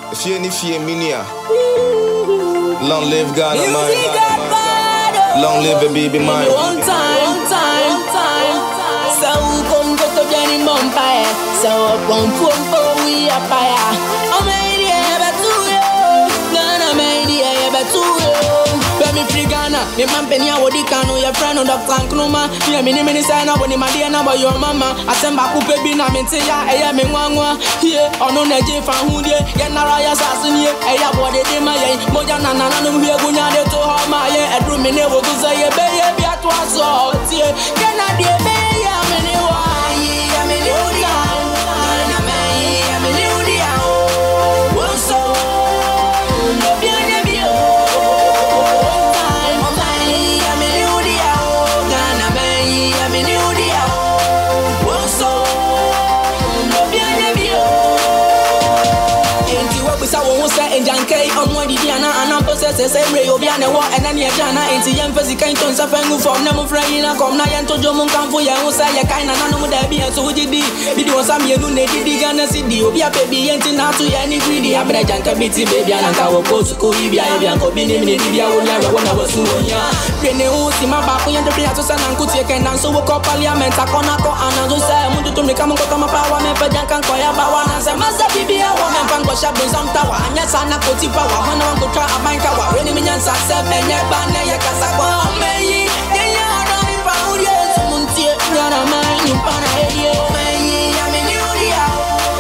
If you minia, long live Ghana, man. Long live the baby, man. One time. So come go to Jenny Mumpire. So come we are fire. I'm made here to you. Ghana made here to you. Baby free Ghana. The man penny I would can your friend on the Frank Numa. You mean many sign up when my dear number your mama. I send back to baby na mentia. I am in one here on no Naji fan who ye. Get Naraya Sassin here. I have what they did my Mojana Nana here. Bunya to her my head. Room in never to say a baby at once. So can I be a baby? I'm in a same way you be an award and then you can into young physical tons of fang from Namo Frayina, come Nayan to Jomon come for you, say a kind of animal that be so did video some you know they did Ghana City, you be a baby and now to any greedy. I'm a junker bitty baby and I will go to Korea, and go be named India when I was so young. When you see my back and the Piatos and Uncle Tick and so we call Parliament, I can't go and just say, I want to make a power, and for Jankan Koya Bawan and say, Master Bibi, I want to go shop in some tower, and yes, I'm not going to power, when I want to try a bank tower. When me nyansa sebe nye bane ya kasa kwa omeyi ye ya no ipa uye sumuntie nyana mai impana heye omeyi ya me ni udia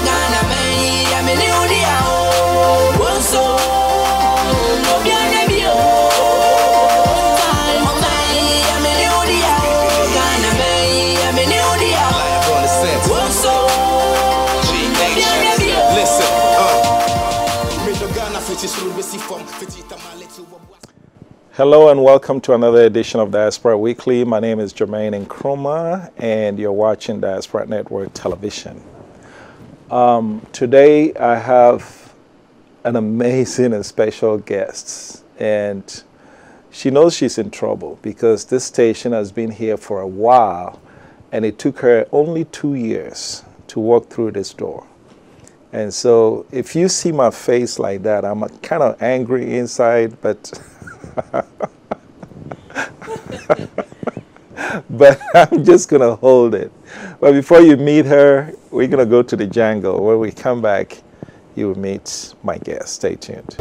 nyana mai ya me ni udia wonso no biane bio omeyi ya me ni udia nyana mai ya me ni udia wonso listen Hello and welcome to another edition of Diaspora Weekly. My name is Meghan and Harry and you're watching Diaspora Network Television. Today I have an amazing and special guest, and she knows she's in trouble because this station has been here for a while and it took her only 2 years to walk through this door. And so if you see my face like that, I'm kind of angry inside, but but I'm just going to hold it. But before you meet her, we're going to go to the jungle. When we come back, you will meet my guest. Stay tuned.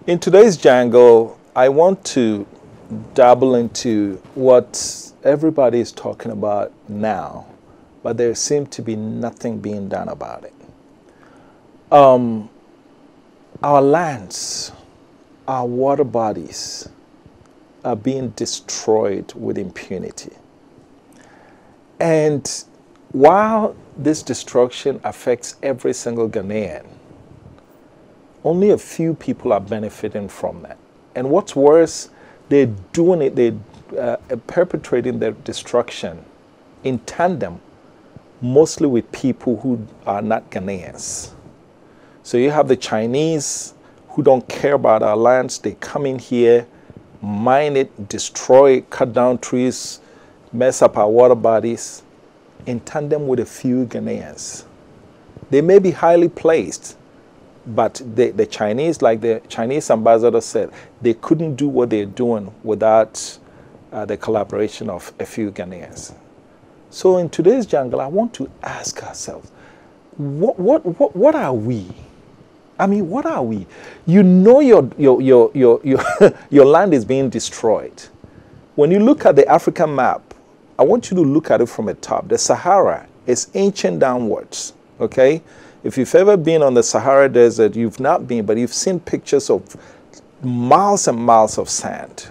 In today's jungle, I want to dabble into what everybody is talking about now, but there seems to be nothing being done about it. Our lands, our water bodies are being destroyed with impunity. And while this destruction affects every single Ghanaian, only a few people are benefiting from that. And what's worse, they're doing it, they're perpetrating their destruction in tandem, mostly with people who are not Ghanaians. So you have the Chinese who don't care about our lands. They come in here, mine it, destroy, cut down trees, mess up our water bodies, in tandem with a few Ghanaians. They may be highly placed, but the Chinese, like the Chinese ambassador said, they couldn't do what they're doing without the collaboration of a few Ghanaians. So in today's jungle, I want to ask ourselves, what are we? I mean, what are we? You know your land is being destroyed. When you look at the African map, I want you to look at it from the top. The Sahara is inching downwards, okay? If you've ever been on the Sahara Desert, you've not been, but you've seen pictures of miles and miles of sand.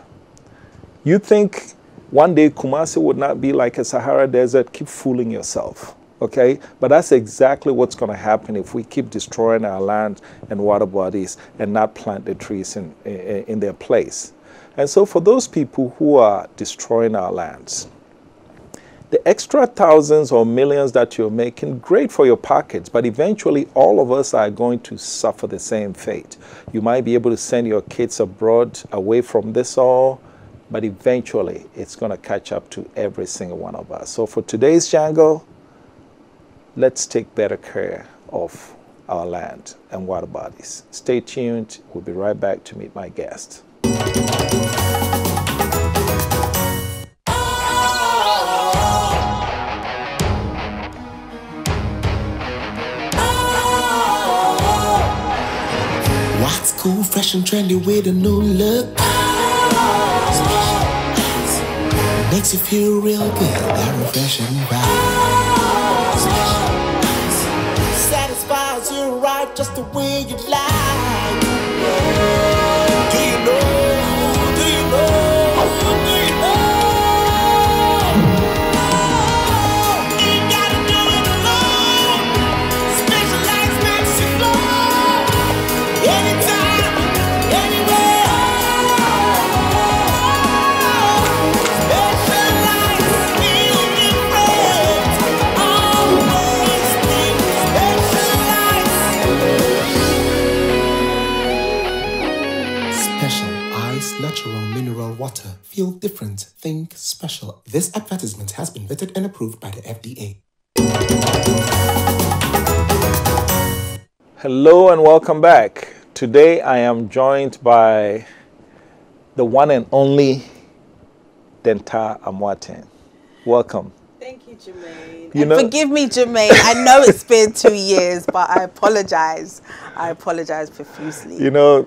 You think one day Kumasi would not be like a Sahara Desert? Keep fooling yourself, okay? But that's exactly what's going to happen if we keep destroying our land and water bodies and not plant the trees in their place. And so for those people who are destroying our lands, the extra thousands or millions that you're making, great for your pockets, but eventually all of us are going to suffer the same fate. You might be able to send your kids abroad away from this all, but eventually it's going to catch up to every single one of us. So for today's Jungle, let's take better care of our land and water bodies. Stay tuned. We'll be right back to meet my guest. What's cool, fresh and trendy with a new look? Makes you feel real good, that refreshing vibe. Satisfies you right just the way you like. Do you know? Do you know? Do you know? You gotta do it alone. Specialized makes you flow. Anytime, anywhere. Specialized, feel different. Always think specialized. Special Ice Natural Mineral Water. Feel different. Think special. This advertisement has been vetted and approved by the FDA. Hello and welcome back. Today I am joined by the one and only Dentaa Amwaten. Welcome. Thank you, Jermaine. You And know- forgive me, Jermaine. I know it's been 2 years, but I apologize. I apologize profusely. You know,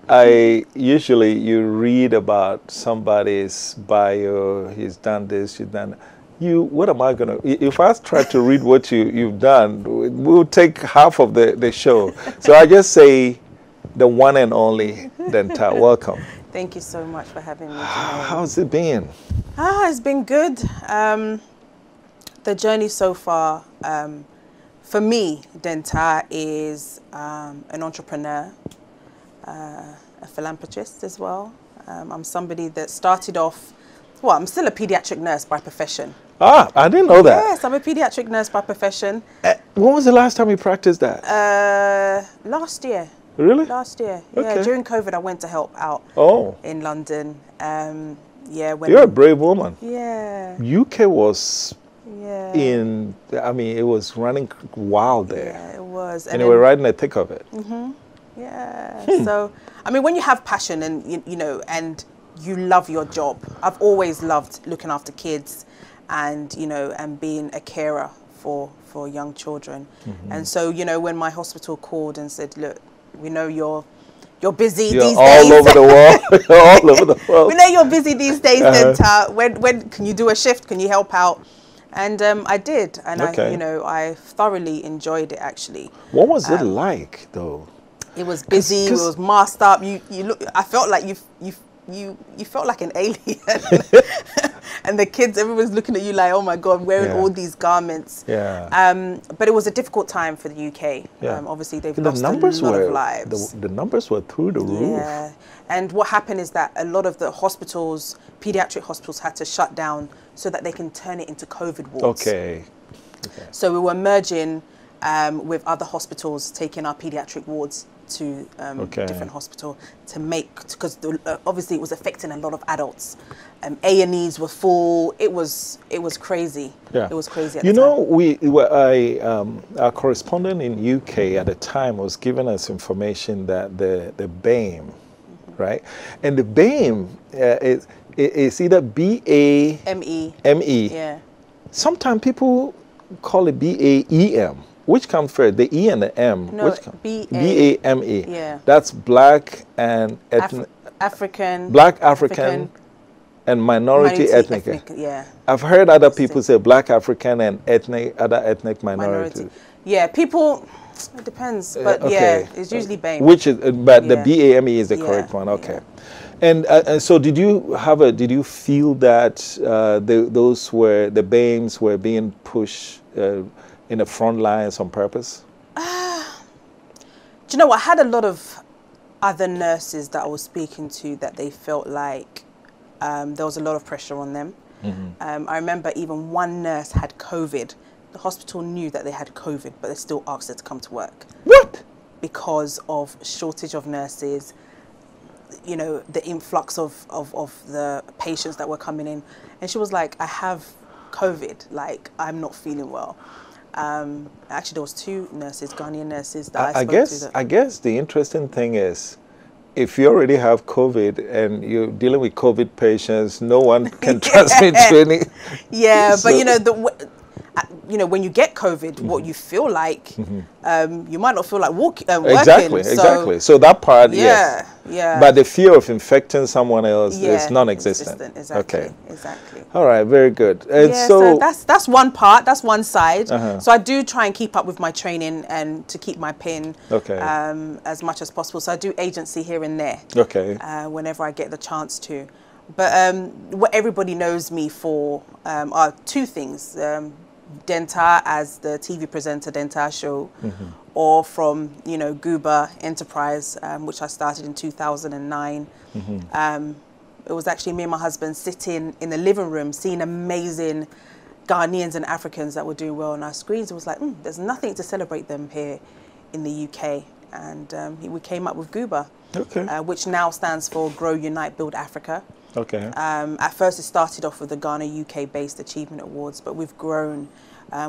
you read about somebody's bio, he's done this, you've done that. What am I going to, if I try to read what you've done, we'll take half of the show. So I just say the one and only Dentaa. Welcome. Thank you so much for having me, Jermaine. How's it been? It's been good. The journey so far, for me, Dentaa is an entrepreneur, a philanthropist as well. I'm somebody that started off, well, I'm still a pediatric nurse by profession. Ah, I didn't know that. Yes, I'm a pediatric nurse by profession. When was the last time you practiced that? Last year. Really? Last year. Yeah, Okay. during COVID, I went to help out Oh, in London. Yeah, when you're a brave woman. yeah, UK was yeah, it was running wild there. yeah, it was. And they were right in the thick of it. Yeah. So, I mean, when you have passion and you know, and you love your job, I've always loved looking after kids, and you know, and being a carer for young children. And so, you know, when my hospital called and said, "Look, we know you're busy You're these all days. over the world. You're all over the world. We know you're busy these days, Dentaa. When can you do a shift? Can you help out?" And I did, and Okay. I thoroughly enjoyed it actually. What was it like, though? It was busy. 'cause- It was masked up. You look. I felt like you felt like an alien. And the kids, everyone's looking at you like, oh my God, wearing Yeah. all these garments. Yeah. But it was a difficult time for the UK. Yeah. Obviously, they've The lost numbers a lot were of lives. the numbers were through the roof. Yeah. And what happened is that a lot of the hospitals, pediatric hospitals, had to shut down so that they can turn it into COVID wards. Okay. So we were merging with other hospitals, taking our pediatric wards to different hospital to make, because obviously it was affecting a lot of adults. A&Es were full. It was crazy. Yeah. It was crazy at You the know, time. our correspondent in UK at the time was giving us information that the BAME, right? And the BAME is either ME. ME. Yeah. Sometimes people call it BAEM. Which comes first, the E and the M? No, which BAME. Yeah. That's black and ethnic. African. Black African and minority ethnic. Yeah. I've heard other people say black African and other ethnic minority. Yeah, people, it depends, but okay. yeah, it's usually BAME. Which is, but Yeah. the BAME is the correct one. Okay. And so, did you feel that the BAMEs were being pushed in the front lines on purpose? Do you know what? I had a lot of other nurses that I was speaking to that they felt like there was a lot of pressure on them. I remember even one nurse had COVID. The hospital knew that they had COVID, but they still asked her to come to work. What? Because of shortage of nurses. you know, the influx of the patients that were coming in. And she was like, I have COVID, like, I'm not feeling well. Actually, there was 2 nurses, Ghanaian nurses that I spoke to. I guess the interesting thing is, if you already have COVID and you're dealing with COVID patients, no one can transmit to any. Yeah, so, but you know, when you get COVID, what you feel like, you might not feel like working. Exactly. So that part, yes. Yeah. But the fear of infecting someone else is non-existent. Exactly. All right, very good. So that's one part. That's one side. So I do try and keep up with my training and to keep my pin as much as possible. So I do agency here and there. Whenever I get the chance to. But what everybody knows me for are 2 things. Dentaa as the TV presenter, Dentaa show, or from, you know, Gooba Enterprise, which I started in 2009. It was actually me and my husband sitting in the living room, seeing amazing Ghanaians and Africans that were doing well on our screens. It was like, there's nothing to celebrate them here in the UK. And we came up with Gooba, which now stands for Grow, Unite, Build Africa. At first it started off with the Ghana UK-based Achievement Awards, but we've grown.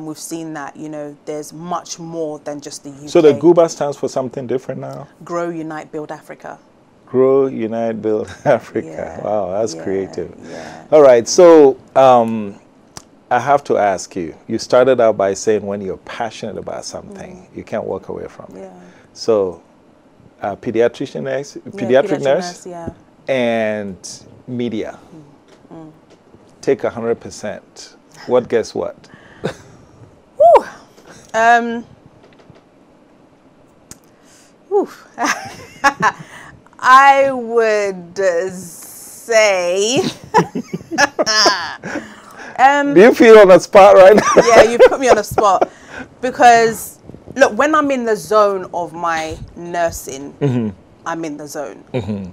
We've seen that, you know, there's much more than just the UK. So the GUBA stands for something different now? Grow, Unite, Build Africa. Grow, Unite, Build Africa. Wow, that's creative. All right, so I have to ask you, you started out by saying when you're passionate about something, you can't walk away from it. So pediatric nurse, and media. Take 100%. What guess what? I would say. Do you feel on the spot right now? Yeah, you put me on the spot because look, when I'm in the zone of my nursing, I'm in the zone.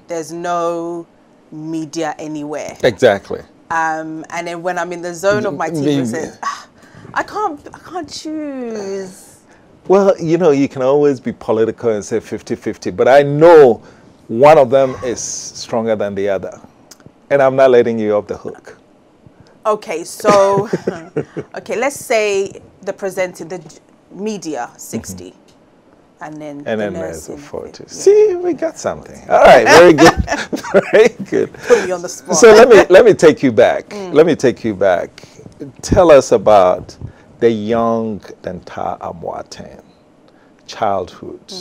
There's no media anywhere. Exactly. And then when I'm in the zone of my TV, I can't choose. Well, you know, you can always be political and say 50-50, but I know one of them is stronger than the other, and I'm not letting you off the hook. Okay, so let's say the media 60. And then there's a 40. Yeah. See, we got something. All right, very good, very good. Put me on the spot. So let me take you back. Let me take you back. Tell us about the young Dentaa Amwaten, childhood.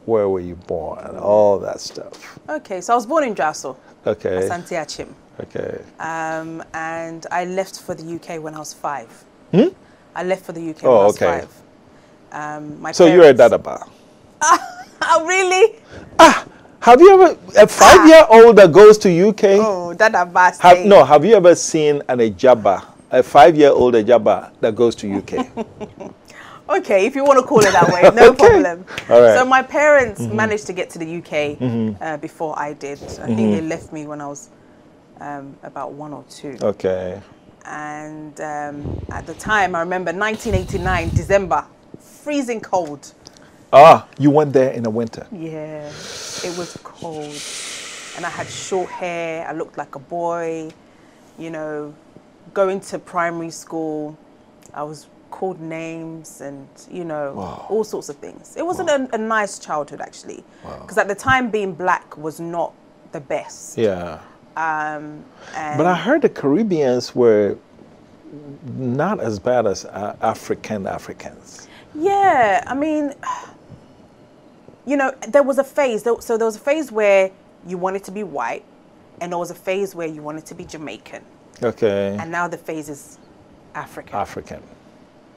Where were you born? All that stuff. Okay, so I was born in Drasso. Okay. Asante Achim. Okay. And I left for the UK when I was 5. I left for the UK when I was 5. So you're a Dadaba. Oh, really? Have you ever, a 5-year-old that goes to UK? Oh, Dadaba. Have you ever seen an Ejaba, a 5-year-old Ejaba that goes to UK? Okay, if you want to call it that way, no problem. All right. So my parents managed to get to the UK before I did. I think they left me when I was about 1 or 2. Okay. And at the time, I remember 1989, December, freezing cold. You went there in the winter? Yeah, it was cold. And I had short hair, I looked like a boy, you know, going to primary school, I was called names and, you know, all sorts of things. It wasn't a nice childhood, actually, because at the time being black was not the best. Yeah. But I heard the Caribbeans were not as bad as Africans. Yeah, I mean, you know, there was a phase. So there was a phase where you wanted to be white, and there was a phase where you wanted to be Jamaican. Okay. And now the phase is African.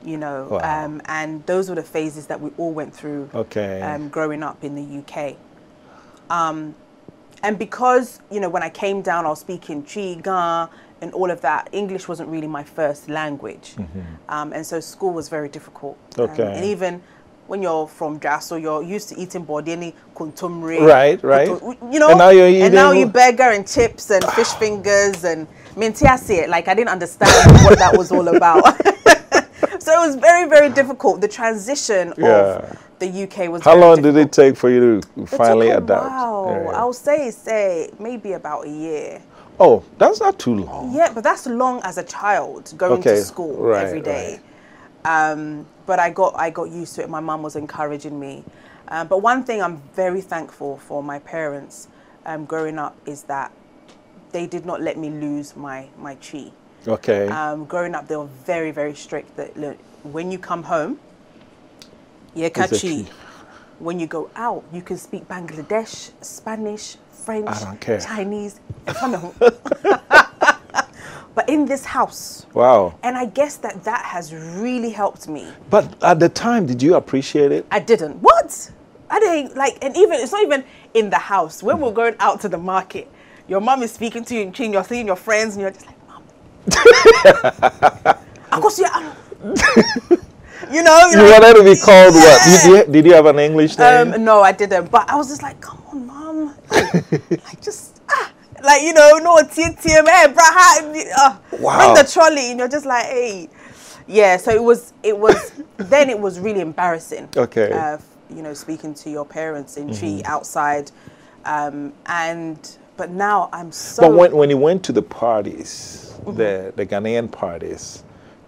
You know, and those were the phases that we all went through. Okay. Growing up in the UK. And because, you know, when I came down, I was speaking Chiga and all of that. English wasn't really my first language. And so school was very difficult. Okay. And even when you're from Drasso, you're used to eating bordeni, kuntumri. Right. You know, and now you burger and chips and fish fingers and mintiasi. Like, I didn't understand what that was all about. So it was very, very difficult. The transition of the UK was. How very long difficult. did it take for you to finally adapt? Wow, Yeah. I'll say maybe about a year. Oh, that's not too long. Yeah, but that's long as a child going to school every day. But I got used to it. My mum was encouraging me. But one thing I'm very thankful for my parents growing up is that they did not let me lose my chi. Okay. Growing up, they were very, very strict. That look, when you come home, yeah, Is it chi. chi? When you go out, you can speak Bangladesh, Spanish, French, I don't care. Chinese. But in this house. Wow. And I guess that has really helped me. But at the time, did you appreciate it? I didn't. What? I didn't like, and even it's not even in the house. When we're going out to the market, your mom is speaking to you, and you're seeing your friends, and you're just like, Mom. Of course, yeah. You know, You wanted to be called what? Did you have an English name? No, I didn't. But I was just like, come on, Mom. Like just like, you know, no TTM, Wow. bring the trolley, and you're just like, hey. Yeah, so it was then it was really embarrassing. Okay. You know, speaking to your parents in Chi outside. But now I'm so. But when you went to the parties, the Ghanaian parties,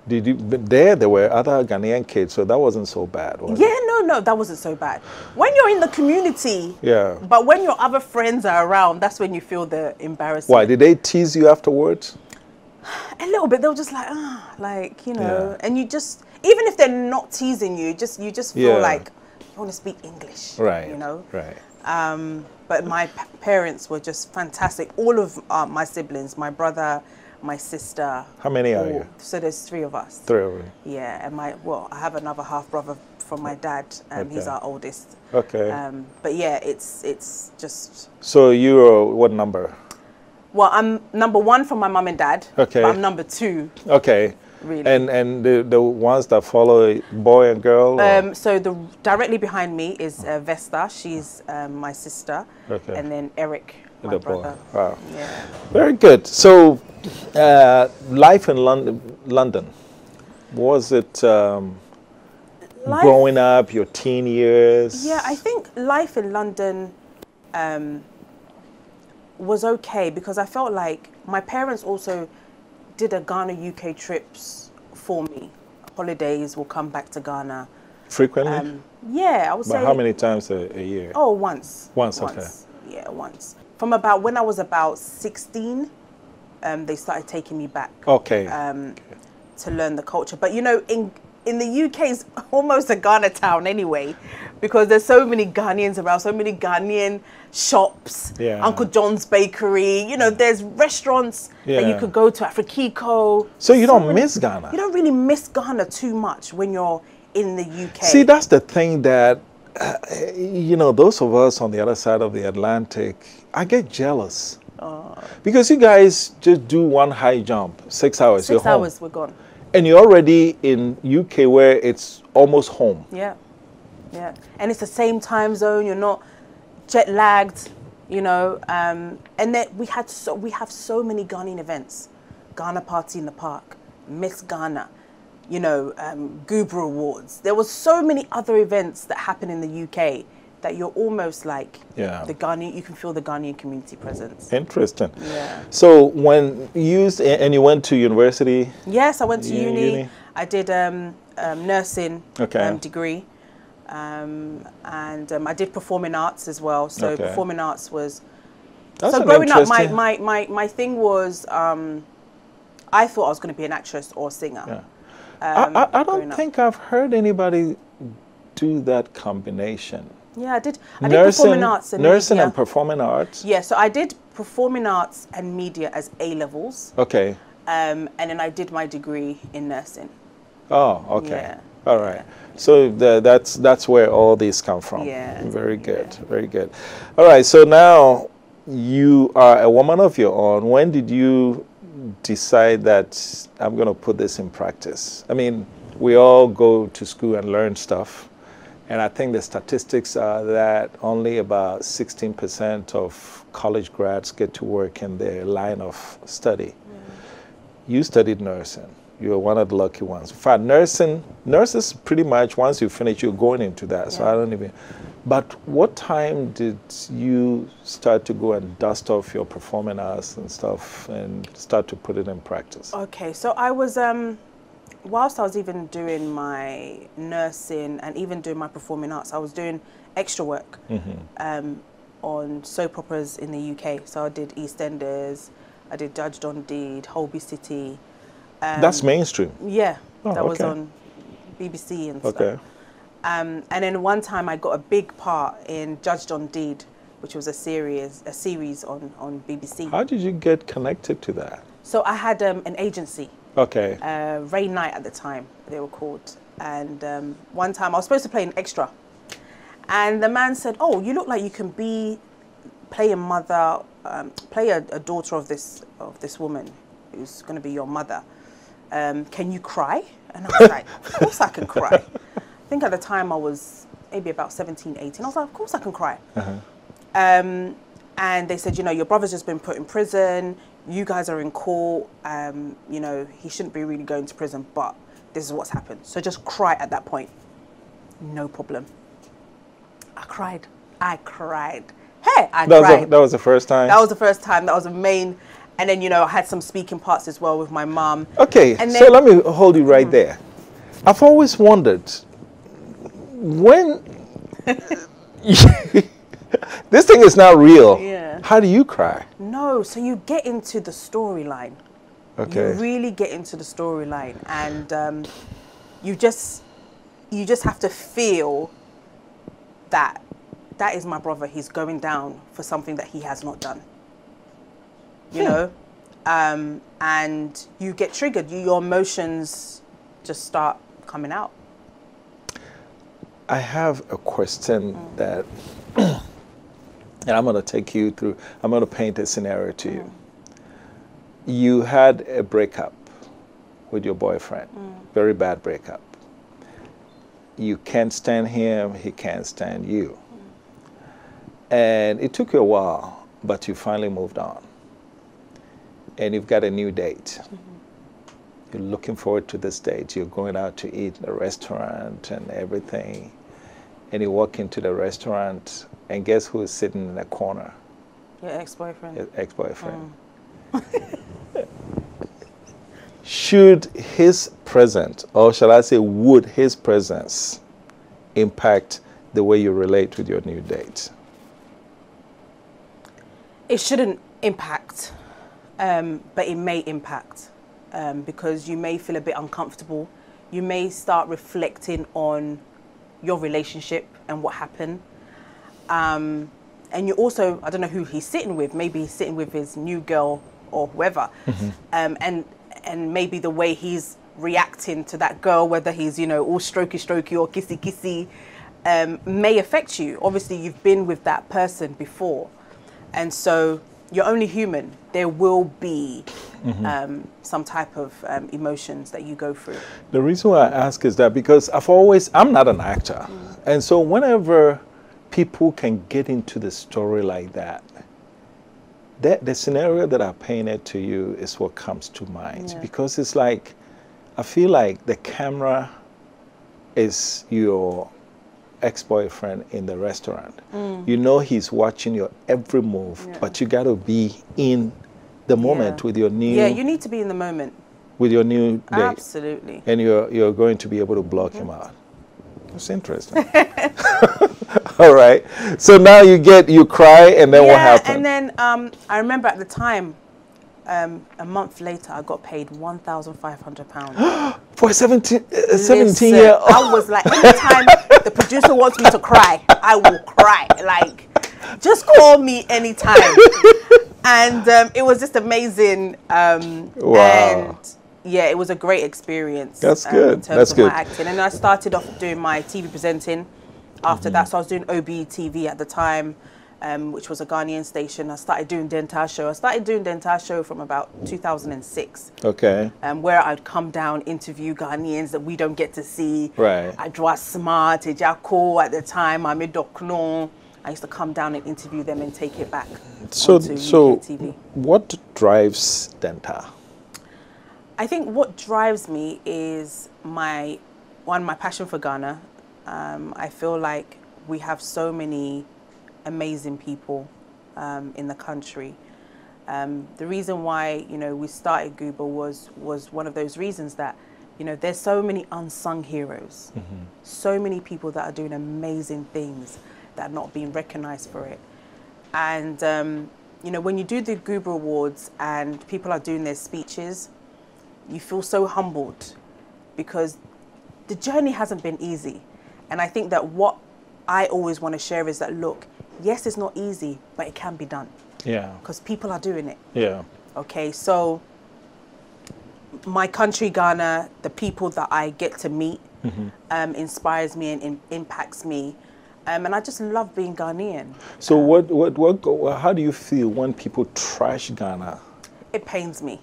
did you? But there were other Ghanaian kids, so that wasn't so bad. Was Yeah, it? no, that wasn't so bad. When you're in the community, Yeah. But when your other friends are around, that's when you feel the embarrassment. Why did they tease you afterwards? A little bit. They were just like, like, you know, and you just, even if they're not teasing you, you just feel like you want to speak English, Right. You know, Right. But my parents were just fantastic. All of my siblings, my brother, my sister. How many are you? So there's 3 of us. 3 of you. Yeah, and I have another half brother from my dad. He's our oldest. Okay. But yeah, it's just. So you're what number? Well, I'm number 1 from my mum and dad. Okay. But I'm number 2. Okay. Really. And the ones that follow, boy and girl? So directly behind me is Vesta. She's my sister. Okay. And then Eric, my brother. Boy. Wow. Yeah. Very good. So, life in London, was it growing up, your teen years? Yeah, I think life in London was okay because I felt like my parents also did a Ghana UK trips for me. Holidays, will come back to Ghana. Frequently? Yeah, I would say. But how many times a year? Oh, once. Once, okay. Yeah, once. From when I was about 16, they started taking me back. Okay. To learn the culture. But you know, in the UK, it's almost a Ghana town anyway, because there's so many Ghanaians around, so many Ghanaian shops, Uncle John's Bakery, you know, there's restaurants that you could go to, Afrikiko. So you don't miss Ghana? You don't really miss Ghana too much when you're in the UK. See, that's the thing that, you know, those of us on the other side of the Atlantic, I get jealous. Because you guys just do one high jump, 6 hours, you're 6 home. hours, we're gone. And you're already in UK where it's almost home. Yeah, yeah. And it's the same time zone, you're not jet lagged, you know. And then we have so many Ghanaian events. Ghana Party in the Park, Miss Ghana, you know, Goober Awards. There was so many other events that happen in the UK that you're almost like the Ghanaian, you can feel the Ghanaian community presence. Interesting. Yeah. So when you went to university? Yes, I went to uni. I did nursing degree. And I did performing arts as well. So performing arts was... That's so growing up, my thing was, I thought I was going to be an actress or a singer. Yeah. I don't think I've heard anybody do that combination. Yeah, I did performing arts and nursing media. And performing arts? Yeah, so I did performing arts and media as A-levels. Okay. And then I did my degree in nursing. Oh, okay. Yeah. All right. Yeah. So that's where all these come from. Yeah. Very good. Yeah. Very good. All right. So now you are a woman of your own. When did you decide that I'm going to put this in practice? I mean, we all go to school and learn stuff. And I think the statistics are that only about 16% of college grads get to work in their line of study. You studied nursing. You're one of the lucky ones. In fact, nurses pretty much, once you finish, you're going into that. So I don't even. But what time did you start to go and dust off your performing arts and stuff and start to put it in practice? Okay, so I was, whilst I was even doing my nursing and even doing my performing arts, I was doing extra work on soap operas in the UK. So I did EastEnders, I did Judged on Deed, Holby City. That's mainstream? Yeah, oh, that was okay. on BBC and Okay. stuff. And then one time I got a big part in Judged on Deed, which was a series on BBC. How did you get connected to that? So I had an agency. Okay. Ray Knight at the time, they were called. And one time I was supposed to play an extra. And the man said, oh, you look like you can play a mother, play a daughter of this woman who's going to be your mother. Can you cry? And I was like, of course I can cry. I think at the time I was maybe about 17, 18. I was like, of course I can cry. And they said, you know, your brother's just been put in prison. You guys are in court. You know, he shouldn't be really going to prison, but this is what's happened. So just cry at that point. No problem. I cried. Hey, I cried. That was the first time? That was the first time. That was the main. And then, you know, I had some speaking parts as well with my mom. Okay, and so let me hold you right there. I've always wondered, when this thing is not real, how do you cry? No, so you get into the storyline. Okay. You really get into the storyline, and you just have to feel that is my brother. He's going down for something that he has not done. You know, and you get triggered. Your emotions just start coming out. I have a question that, and I'm going to take you through, I'm going to paint a scenario to you. You had a breakup with your boyfriend, very bad breakup. You can't stand him, he can't stand you. And it took you a while, but you finally moved on. And you've got a new date. You're looking forward to this date. You're going out to eat in a restaurant and everything. And you walk into the restaurant, and guess who's sitting in the corner? Your ex-boyfriend. Your ex-boyfriend. Should his presence, or shall I say, would his presence impact the way you relate with your new date? It shouldn't impact, but it may impact because you may feel a bit uncomfortable. You may start reflecting on your relationship and what happened. And you also, I don't know who he's sitting with, maybe he's sitting with his new girl or whoever. And maybe the way he's reacting to that girl, whether he's, you know, all strokey or kissy, may affect you. Obviously, you've been with that person before. And so you're only human. There will be some type of emotions that you go through. The reason why I ask is that because I'm not an actor. And so whenever people can get into the story like that, the scenario that I painted to you is what comes to mind. Because it's like, I feel like the camera is your ex-boyfriend in the restaurant. You know he's watching your every move, but you got to be in the moment with your new... Yeah, you need to be in the moment. With your new date. Absolutely. And you're going to be able to block him out. That's interesting. All right. So now you cry, and then what happened? And then I remember at the time, a month later, I got paid £1,500. For a 17-year-old? I was like, anytime the producer wants me to cry, I will cry. Like, just call me anytime. And it was just amazing. Wow. And yeah, it was a great experience. That's good. In terms of my acting. And I started off doing my TV presenting after that. So I was doing OB TV at the time, which was a Ghanaian station. I started doing Dentaa show. I started doing Dentaa show from about 2006. Okay. Where I'd come down, interview Ghanaians that we don't get to see. Right. I draw smart, Ejako at the time, I made Dokno. I used to come down and interview them and take it back so onto UK TV. What drives Dentaa? I think what drives me is my passion for Ghana. I feel like we have so many amazing people in the country. The reason why, you know, we started Gooba was one of those reasons that, you know, there's so many unsung heroes, so many people that are doing amazing things that are not being recognized for it. And, you know, when you do the Gooba Awards and people are doing their speeches, you feel so humbled because the journey hasn't been easy. And I think that what I always want to share is that, look, yes, it's not easy, but it can be done. Yeah. Because people are doing it. Yeah. Okay, so my country, Ghana, the people that I get to meet inspires me and impacts me. And I just love being Ghanaian. So how do you feel when people trash Ghana? It pains me.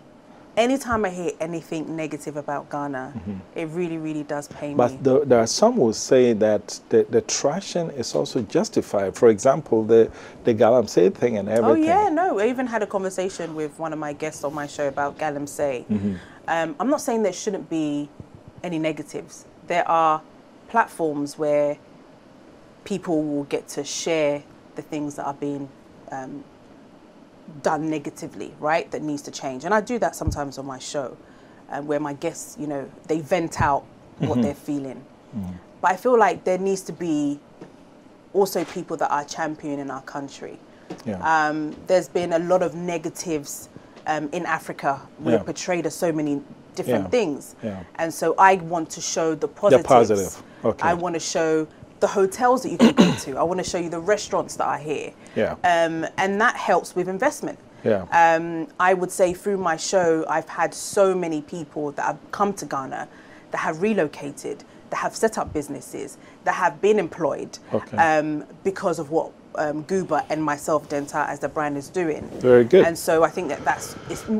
Anytime I hear anything negative about Ghana, it really, really does pain me. But there are some who say that the trashing is also justified. For example, the Galamsey thing and everything. Oh yeah, no. I even had a conversation with one of my guests on my show about Galamsey. I'm not saying there shouldn't be any negatives. There are platforms where people will get to share the things that are being done negatively, right, that needs to change. And I do that sometimes on my show, where my guests, you know, they vent out what they're feeling. But I feel like there needs to be also people that are championing our country. Yeah. There's been a lot of negatives in Africa. We're portrayed as so many different things. Yeah. And so I want to show the positives. The positive. Okay. I want to show the hotels that you can go to. I want to show you the restaurants that are here. Yeah. And that helps with investment. Yeah. I would say through my show, I've had so many people that have come to Ghana that have relocated, that have set up businesses, that have been employed because of what Gooba and myself, Dentaa, as the brand is doing. Very good. And so I think that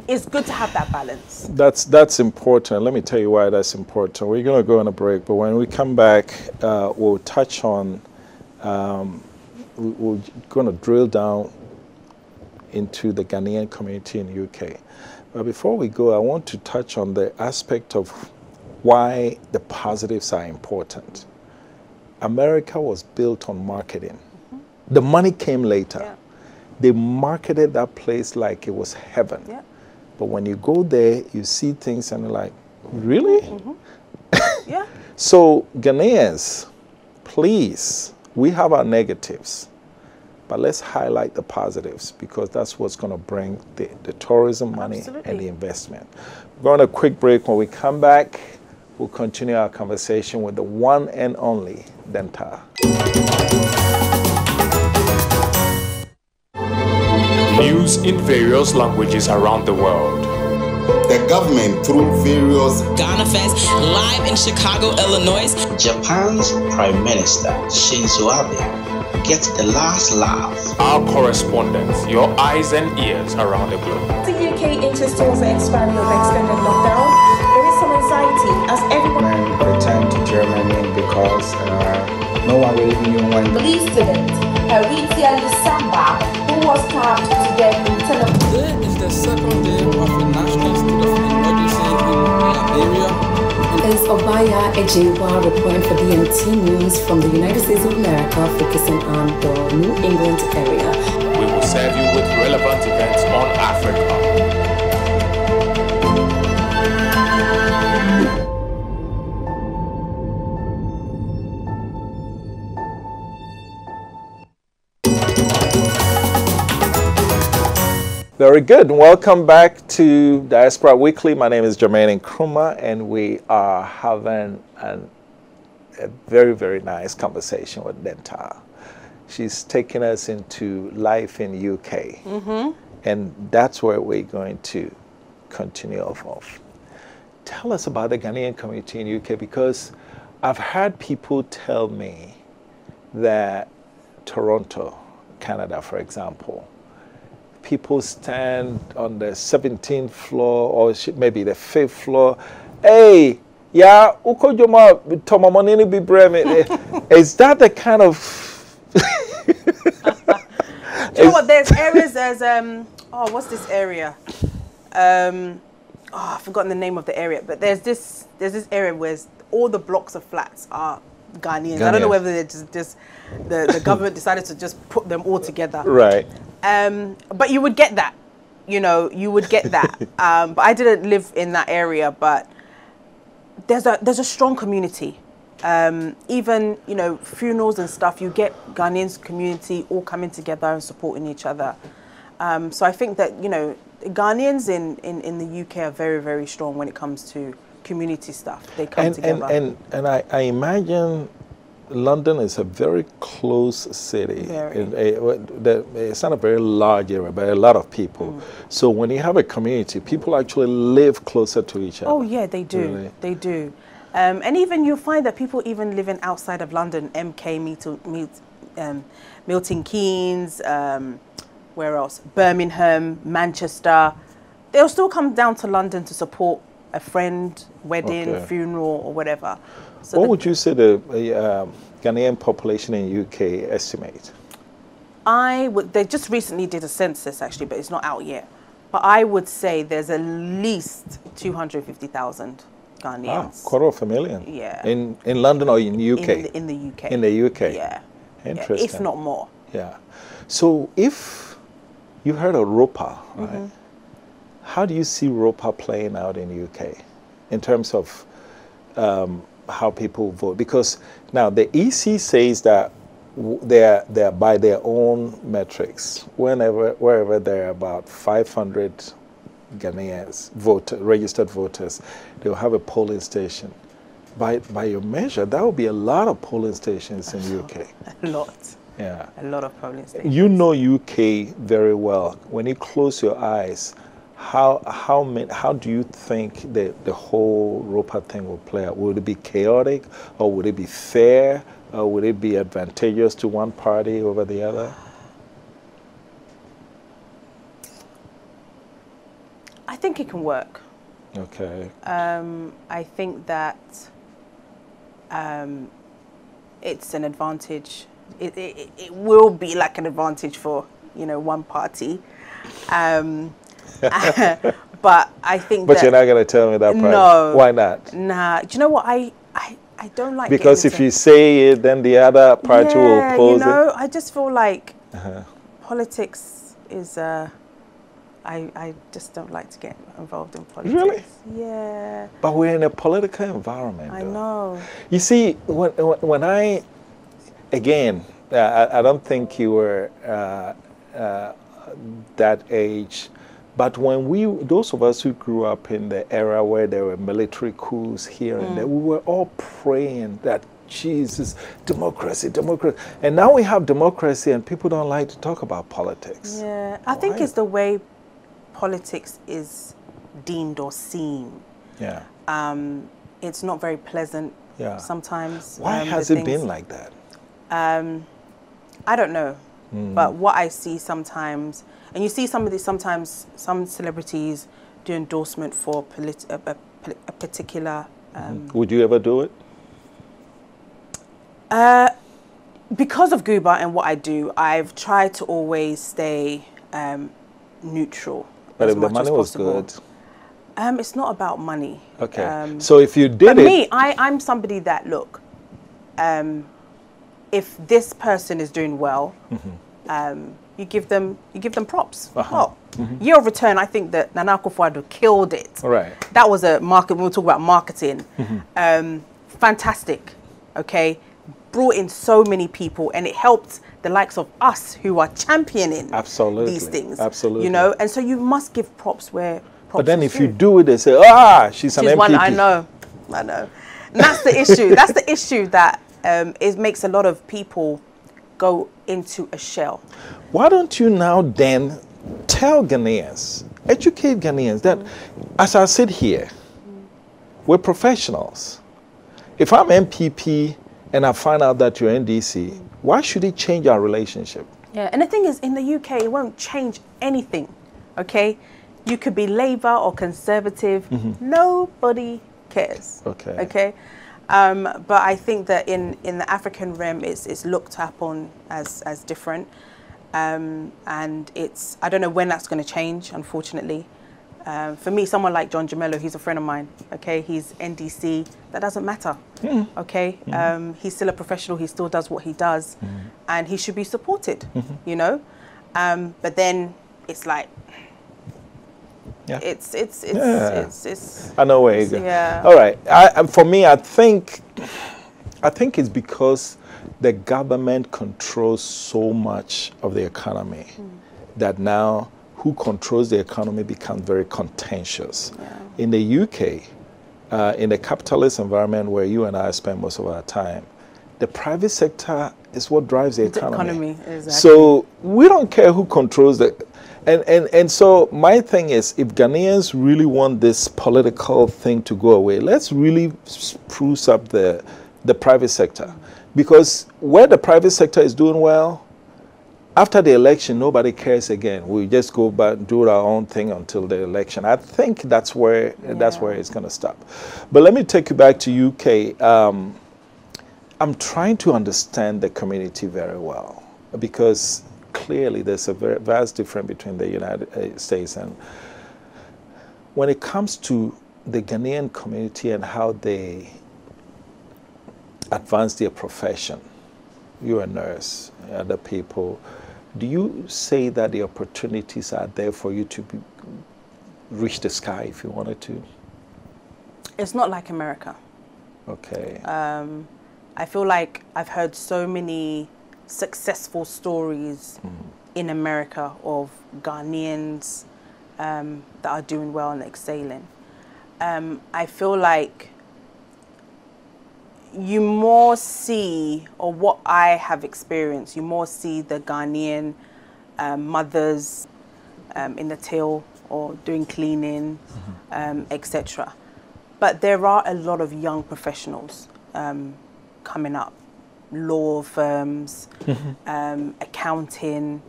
it's good to have that balance. That's important. Let me tell you why that's important. We're going to go on a break, but when we come back, we'll touch on, we're going to drill down into the Ghanaian community in the UK. But before we go, I want to touch on the aspect of why the positives are important. America was built on marketing. The money came later. Yeah. They marketed that place like it was heaven. Yeah. But when you go there, you see things and you're like, really? Yeah. So Ghanaians, please, we have our negatives, but let's highlight the positives because that's what's going to bring the tourism money and the investment. We're going on a quick break. When we come back, we'll continue our conversation with the one and only Dentaa. News in various languages around the world. The government, through various Ghana Fest, live in Chicago, Illinois. Japan's Prime Minister Shinzo Abe gets the last laugh. Our correspondents, your eyes and ears around the globe. The UK interstores the expiry of extended lockdown. There is some anxiety as everyone returned to Germany because no one really knew when. Police student Haritia Lisamba, who was stabbed to death in Telephone. Today is the second day of the National State of Emergency in Liberia. Is Obaya Ejewa reporting for DMT News from the United States of America, focusing on the New England area. We will serve you with relevant events on Africa. Very good. Welcome back to Diaspora Weekly. My name is Ghanaian Community, and we are having a very, very nice conversation with Dentaa. She's taking us into life in UK, and that's where we're going to continue off of. Tell us about the Ghanaian community in UK, because I've had people tell me that Toronto, Canada, for example, people stand on the 17th floor or maybe the 5th floor. Hey, yeah, ukojoma tomamonini bi breme. Is that the kind of? Do you know what? There's areas. There's what's this area? I've forgotten the name of the area, but there's this area where all the blocks of flats are Ghanaians. I don't know whether they're just the government decided to just put them all together. Right. But you would get that, you know, you would get that. But I didn't live in that area, but there's a strong community. Even, you know, funerals and stuff, you get Ghanaian community all coming together and supporting each other. So I think that, you know, Ghanaians in the UK are very, very strong when it comes to community stuff. They come together. And I imagine London is a very close city. It's not a very large area, but a lot of people. So when you have a community, people actually live closer to each other. Oh yeah, they do. Really? They do. And even you'll find that people even living outside of London, MK, Milton Keynes, where else? Birmingham, Manchester. They'll still come down to London to support a friend, wedding, funeral, or whatever. So what would you say the Ghanaian population in UK estimate? They just recently did a census actually, but it's not out yet. But I would say there's at least 250,000 Ghanaians. Wow, 250,000. Yeah. In London or in the UK? In the UK. In the UK. Yeah. Interesting. Yeah, if not more. Yeah. So if you heard of ROPA, right? How do you see ROPA playing out in the UK in terms of how people vote? Because now the EC says that they're by their own metrics. Wherever there are about 500 Ghanaians registered voters, they'll have a polling station. By your measure, that would be a lot of polling stations in the UK. A lot. Yeah. A lot of polling stations. You know UK very well. When you close your eyes, how do you think the whole ROPA thing will play out? Would it be chaotic, or would it be fair, or would it be advantageous to one party over the other? I think it can work. Okay. I think that it's an advantage. It will be like an advantage for, you know, one party. But I think But you're not going to tell me that part. No. Why not? Nah. Do you know what? I don't like because if you say it, then the other party will oppose you know, it. I just feel like politics is I just don't like to get involved in politics. Really? Yeah. But we're in a political environment. I know. You see, when I, again, I don't think you were that age, but when those of us who grew up in the era where there were military coups here and there, we were all praying that Jesus, democracy, democracy. And now we have democracy and people don't like to talk about politics. Yeah, I think it's the way politics is deemed or seen. Yeah. It's not very pleasant sometimes. Why has it been like that? I don't know. But what I see sometimes, and you see sometimes some celebrities do endorsement for a particular... Would you ever do it? Because of Guba and what I do, I've tried to always stay neutral. But if the money was good? It's not about money. Okay. So if you did it... I'm somebody that, look, if this person is doing well, you give them props. Year of Return, I think that Nana Akufo-Addo killed it. Right. That was a market. We'll talk about marketing. Fantastic. Okay. Brought in so many people, and it helped the likes of us who are championing these things. Absolutely. You know, and so you must give props where props But then are if due. you do it, they say, she's an MPP. One, I know. And that's the issue. That's the issue that it makes a lot of people go into a shell. Why don't you now then tell Ghanaians, educate Ghanaians that as I sit here, we're professionals. If I'm MPP and I find out that you're NDC, why should it change our relationship? Yeah, and the thing is, in the UK, it won't change anything, okay? You could be Labour or Conservative. Nobody cares. Okay? But I think that in the African realm, it's looked upon as different. And I don't know when that's going to change, unfortunately. For me, someone like John Jamello, he's a friend of mine, okay? He's NDC, that doesn't matter, okay? He's still a professional, he still does what he does, and he should be supported, you know? But then it's like, it's I know where you go. Yeah. All right, for me, I think it's because the government controls so much of the economy that now who controls the economy becomes very contentious. Yeah. In the UK, in the capitalist environment where you and I spend most of our time, the private sector is what drives the economy. Exactly. So we don't care who controls the... And so my thing is, if Ghanaians really want this political thing to go away, let's really spruce up the private sector. Because where the private sector is doing well, after the election, nobody cares again. We just go back, do our own thing until the election. I think that's where it's going to stop. But let me take you back to UK. I'm trying to understand the community very well, because clearly there's a very vast difference between the United States and when it comes to the Ghanaian community and how they advance their profession. You're a nurse, other people. Do you say that the opportunities are there for you to reach the sky if you wanted to? It's not like America. Okay. I feel like I've heard so many successful stories in America of Ghanaians that are doing well and excelling. I feel like you more see, or what I have experienced, you more see the Ghanaian mothers in the till or doing cleaning, etc. But there are a lot of young professionals coming up, law firms, accounting.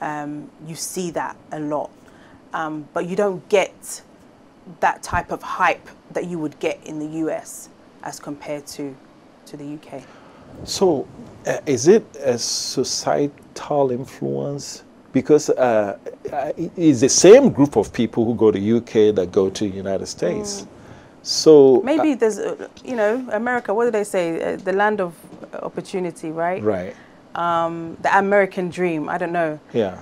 You see that a lot, but you don't get that type of hype that you would get in the US as compared to the UK. So is it a societal influence? Because it's the same group of people who go to UK that go to the United States. So maybe there's, you know, America, what do they say? The land of opportunity, right? Right. The American dream, I don't know. Yeah.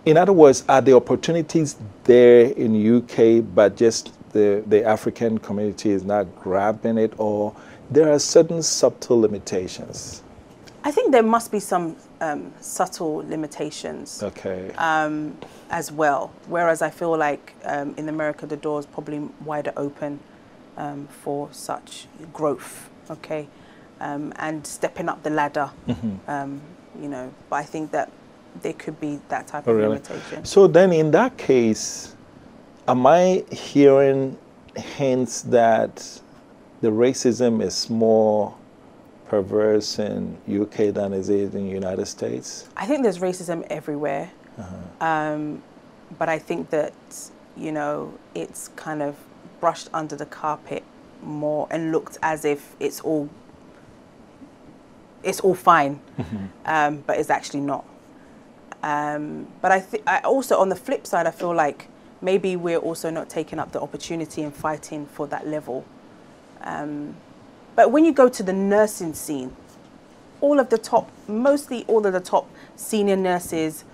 In other words, are the opportunities there in UK, but just the African community is not grabbing it, or there are certain subtle limitations? I think there must be some subtle limitations. Okay. As well. Whereas I feel like in America, the door is probably wider open for such growth, okay? And stepping up the ladder, you know, but I think that there could be that type of limitation. So then in that case, am I hearing hints that the racism is more perverse in UK than is it in the United States? I think there's racism everywhere. But I think that, you know, it's kind of brushed under the carpet more and looked as if it's all fine, but it's actually not. But I also, on the flip side, I feel like maybe we're also not taking up the opportunity and fighting for that level. But when you go to the nursing scene, mostly all of the top senior nurses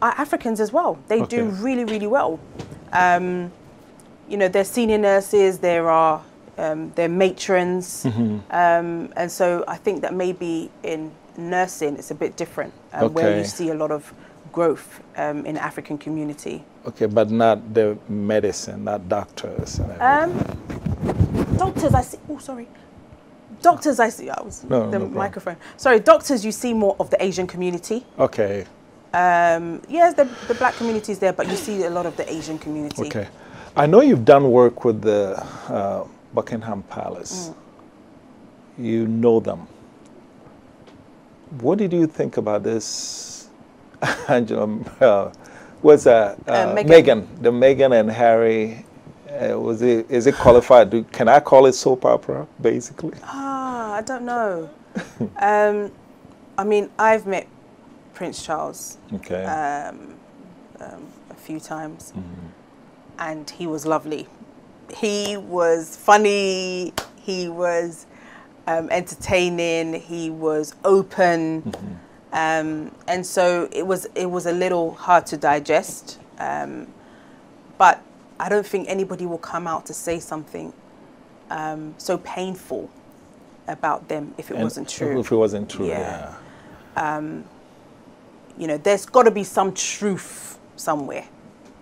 are Africans as well. They do really, really well. You know, they're senior nurses, they're matrons. And so I think that maybe in nursing, it's a bit different, where you see a lot of growth in the African community. Okay, but not the medicine, not doctors and everything. Doctors, I see, oh, sorry. Doctors, I see, microphone. Sorry, doctors, you see more of the Asian community. Okay. Yes, the black community is there, but you see a lot of the Asian community. Okay. I know you've done work with the Buckingham Palace. You know them. What did you think about this, Angela? What's that? Meghan, the Meghan and Harry. Is it qualified? Can I call it soap opera, basically? I don't know. I mean, I've met Prince Charles a few times, and he was lovely. He was funny, he was entertaining, he was open, and so it was a little hard to digest, but I don't think anybody will come out to say something so painful about them if it wasn't true. If it wasn't true, yeah. You know, there's got to be some truth somewhere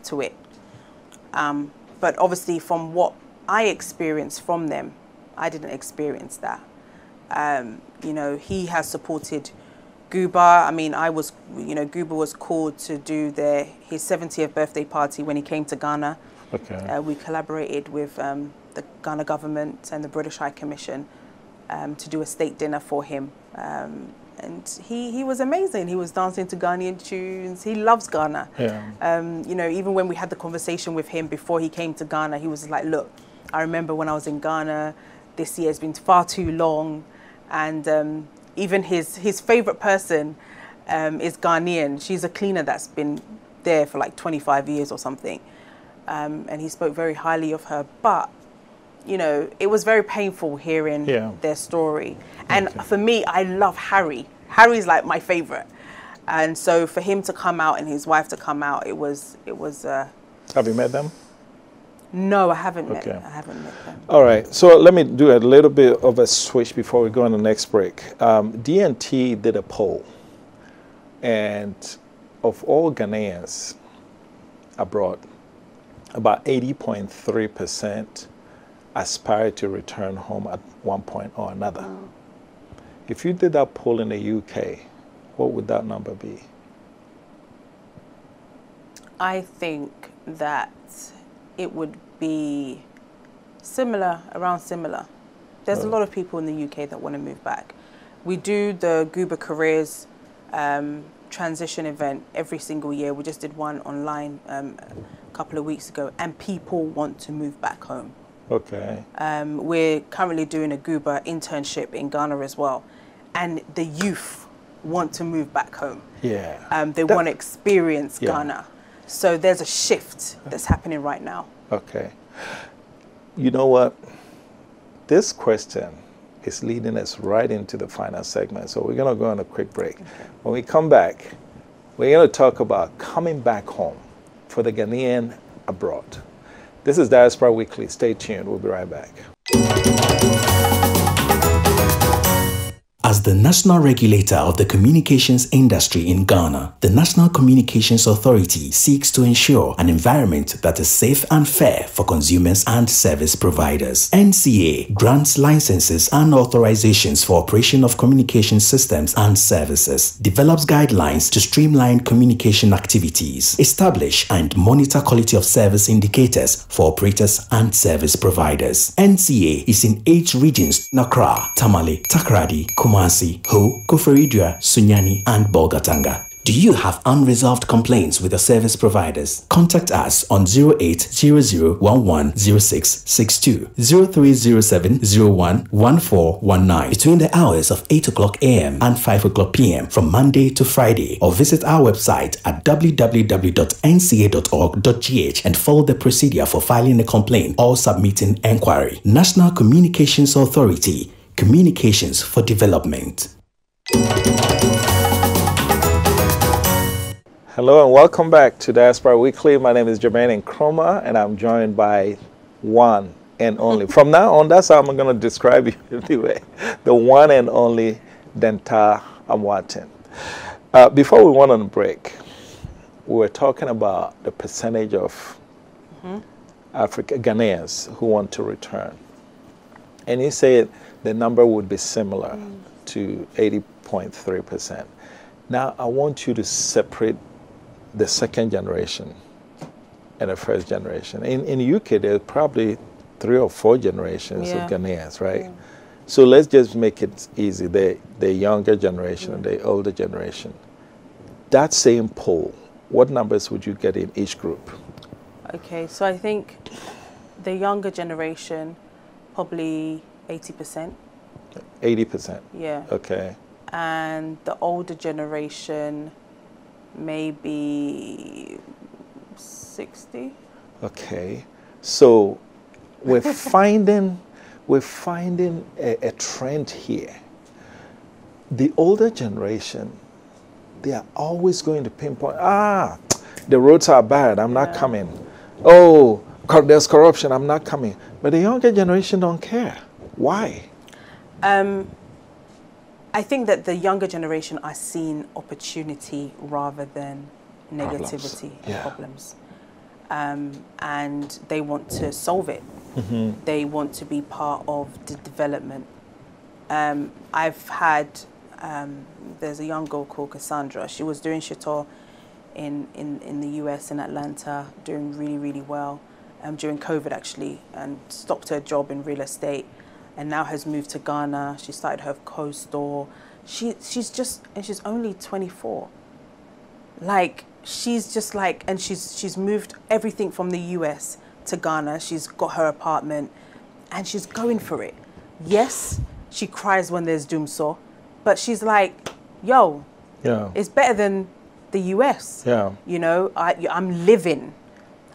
to it. But obviously from what I experienced from them, I didn't experience that. You know, he has supported Guba. I mean, Guba was called to do his 70th birthday party when he came to Ghana. Okay. We collaborated with the Ghana government and the British High Commission to do a state dinner for him. And he was amazing. He was dancing to Ghanaian tunes. He loves Ghana. Yeah. You know, even when we had the conversation with him before he came to Ghana, he was like, look, I remember when I was in Ghana, this year has been far too long. And even his favorite person is Ghanaian. She's a cleaner that's been there for like 25 years or something. And he spoke very highly of her. But, you know, it was very painful hearing their story. And for me, I love Harry. Harry's like my favorite. And so for him to come out and his wife to come out, it was. Have you met them? No, I haven't met them. All right. So let me do a little bit of a switch before we go on the next break. DNT did a poll. And of all Ghanaians abroad, about 80.3% aspire to return home at one point or another. If you did that poll in the UK, what would that number be? I think that it would be around similar. There's a lot of people in the UK that want to move back. We do the Guba Careers transition event every single year. We just did one online a couple of weeks ago, and people want to move back home. Okay. We're currently doing a Guba internship in Ghana as well, and the youth want to move back home. Yeah. They want to experience Ghana. So there's a shift that's happening right now. Okay. You know what? This question is leading us right into the final segment. So we're going to go on a quick break. Okay. When we come back, we're going to talk about coming back home for the Ghanaian abroad. This is Diaspora Weekly. Stay tuned. We'll be right back. As the national regulator of the communications industry in Ghana, the National Communications Authority seeks to ensure an environment that is safe and fair for consumers and service providers. NCA grants licenses and authorizations for operation of communication systems and services, develops guidelines to streamline communication activities, establish and monitor quality of service indicators for operators and service providers. NCA is in 8 regions: Accra, Tamale, Takoradi, Kumasi, Ho, Koforidua, Sunyani, and Bolgatanga. Do you have unresolved complaints with your service providers? Contact us on 0800110662, 0307011419 between the hours of 8 o'clock a.m. and 5 o'clock p.m. from Monday to Friday, or visit our website at www.nca.org.gh and follow the procedure for filing a complaint or submitting inquiry. National Communications Authority, communications for development. Hello and welcome back to Diaspora Weekly. My name is Jermaine Nkrumah and I'm joined by one and only. From now on, that's how I'm going to describe you anyway. The one and only Dentaa Amwatin. Before we went on break, we were talking about the percentage of Ghanaians who want to return. And you said the number would be similar to 80.3%. Now, I want you to separate the second generation and the first generation. In the UK, there's probably 3 or 4 generations of Ghanaians, right? Yeah. So let's just make it easy. The younger generation and the older generation. That same poll, what numbers would you get in each group? Okay, so I think the younger generation, probably 80%. 80%? Yeah. Okay. And the older generation, maybe 60. Okay, so we're finding a trend here. The older generation, they are always going to pinpoint, the roads are bad, I'm not coming. Oh, there's corruption, I'm not coming. But the younger generation don't care. Why? I think that the younger generation are seeing opportunity rather than negativity and problems. And they want to solve it. They want to be part of the development. I've had, there's a young girl called Cassandra. She was doing Shito in the US, in Atlanta, doing really, really well during COVID actually, and stopped her job in real estate and now has moved to Ghana. She started her co-store. She's only 24. Like, she's just like, and she's moved everything from the US to Ghana. She's got her apartment and she's going for it. Yes, she cries when there's doomsaw, but she's like, yo, it's better than the US. You know, I'm living.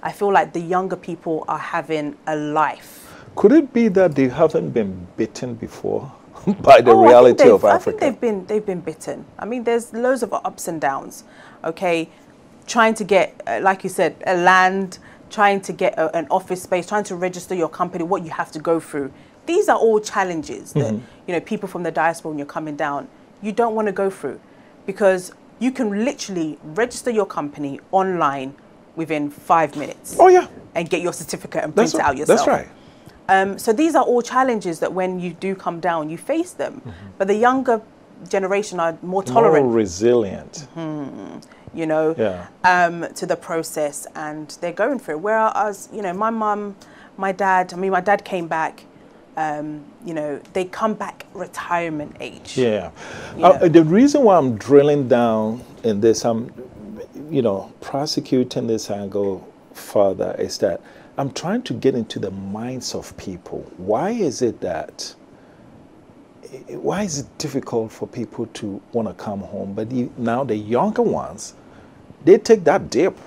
I feel like the younger people are having a life. Could it be that they haven't been bitten before by the reality of Africa? I think they've been bitten. I mean, there's loads of ups and downs. Okay, trying to get, like you said, a land, trying to get an office space, trying to register your company, what you have to go through. These are all challenges that, you know, people from the diaspora, when you're coming down, you don't want to go through, because you can literally register your company online within 5 minutes. Oh yeah. And get your certificate and print it out yourself. That's right. So these are all challenges that when you do come down, you face them. But the younger generation are more tolerant. More resilient. You know, to the process, and they're going through it. Whereas, you know, my mum, my dad, I mean, my dad came back, you know, they come back retirement age. Yeah. The reason why I'm drilling down in this, I'm, you know, prosecuting this angle further, is that I'm trying to get into the minds of people. Why is it difficult for people to want to come home? But now the younger ones, they take that dip.